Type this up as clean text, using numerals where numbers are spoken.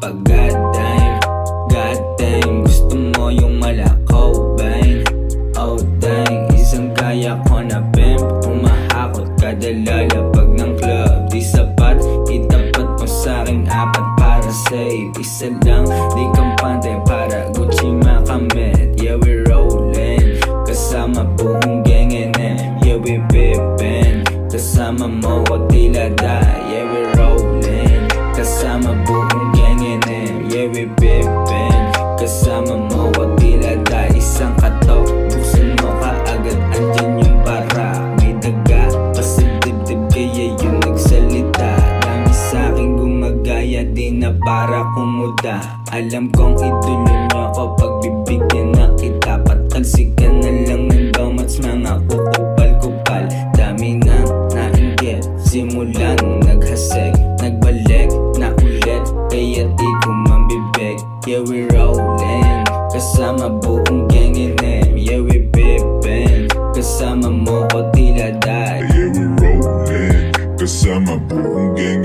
pag-goddamn. Goddamn, gusto mo yung malakaw, bang. Oh dang, isang gaya ko na pimp. Tumahakot kada lalapag ng club. Di sapat, itapat mo sa'kin apat para save. Isa lang, di kampante para Gucci makamit. Yeah, we rollin', kasama buong gang NM. Yeah, we pippin', kasama mo ko tila da. Yeah, we rollin', kasama buong gang NM. Yeah, we pippin', kasama mo ko tila da. Isang katok, buksan mo kaagad, andyan yung para. May daga, kasi dibdib kaya yung nagsalita. Dami sa'king gumagaya, di na para kumuda. Alam kong idolo nyo ko pag bibigyan na kita. Patalsikan na lang ng domats, mga kukupal-kupal. Dami na nainggit, simula nung naghaseg. Nagbalik na ulit, kaya di ko mambibig. Yeah, we rollin', kasama buong gang NM. Yeah, we pippin', kasama mo ko tila dad. Yeah, we rollin', kasama buong gang